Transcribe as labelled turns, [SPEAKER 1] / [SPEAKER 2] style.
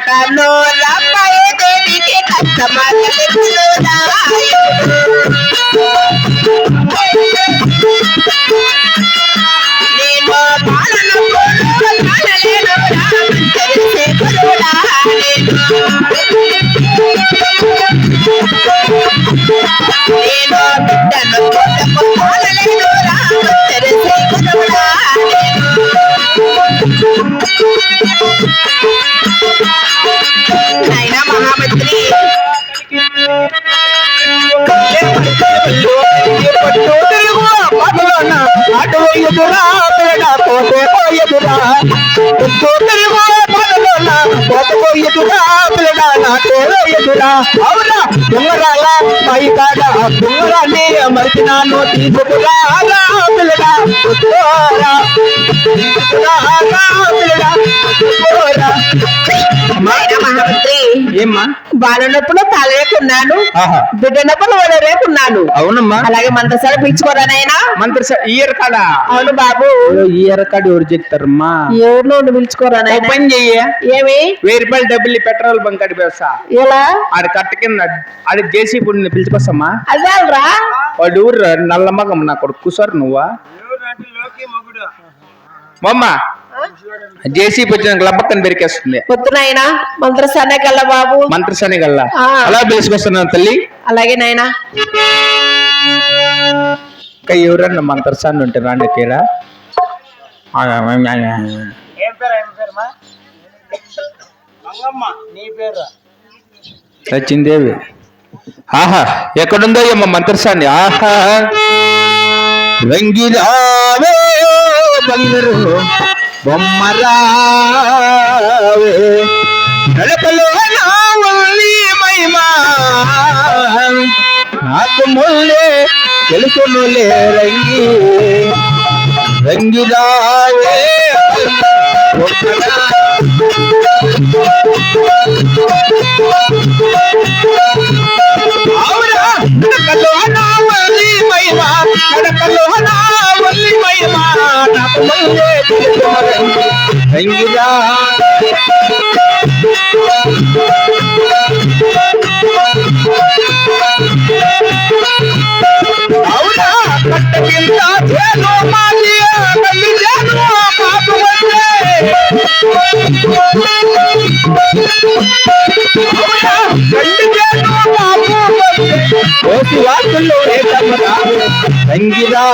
[SPEAKER 1] కథలో రమ్మాయి దేవికి కష్టమని నేను పాలన తెలిసే గురుడా నేను బిడ్డను పాలలేను రామ తెలిసే గురుడా నైనా మహామంత్రి
[SPEAKER 2] అవునా దొంగరాల పై కాడ దొంగరాన్ని మరిచినాను తీసుకురా పిల్లడా
[SPEAKER 1] మహామంత్రి
[SPEAKER 2] ఏమ్మా
[SPEAKER 1] బాలనప్పుడు తల రేపున్నాను బిడ్డనప్పుడు వడ రేపున్నాను
[SPEAKER 2] అవునమ్మా
[SPEAKER 1] అలాగే మంత్రసారి పిలుచుకోరా నాయనా
[SPEAKER 2] మంత్రి ఇయర్ కాడా
[SPEAKER 1] అవును బాబు
[SPEAKER 2] ఇయర్ కాడ ఎవరు చెప్తారమ్మా
[SPEAKER 1] ఎవరిలో పిలుచుకోరా నాయనా
[SPEAKER 2] పని చెయ్యి
[SPEAKER 1] ఏమి
[SPEAKER 2] 1000 రూపాయలు డబ్బులు పెట్రోల్ బంక్ అడి వ్యవసా
[SPEAKER 1] ఎలా
[SPEAKER 2] ఆడి కట్ట కింద అది జేసీబీ పిలుచుకొస్తామా
[SPEAKER 1] అదేరా
[SPEAKER 2] వాడు ఊరు నల్లమ్మగమ్మ నా కొడుకు కూసారు నువ్వా మమ్మ జేసీబీ వచ్చిన లబ్బక్కని బెరికేస్తుంది
[SPEAKER 1] పొద్దునైనా మంత్రసానే కల్లా బాబు
[SPEAKER 2] మంత్రసాని గల్లా అలా పిలుచుకొస్తున్నాను తల్లి
[SPEAKER 1] అలాగే నాయనా
[SPEAKER 2] ఎవరన్నా మంత్రసాని ఉంటే రాండి ఇక్కడ సచిందేవి ఆహా ఎక్కడుందో ఏమో మంత్రసాని ఆహా రంగిరావే బంగారు బొమ్మరావే నడకలో నా ఉల్లి మహిమా నాకు ముల్లే తెలుసునులే రంగిరావే అవునా నడకలో నా ఉల్లి మహిమా నడకలో నా ఉల్లి మహిమా నాకు ముల్లే తెలుసును రంగిరా అవునా కట్ట కింద చేను మాలి తల్లి చేను పాపు వచ్చే అవునా కంటి చేను పాపు వచ్చే కోసి వాకుల్లో రంగిరా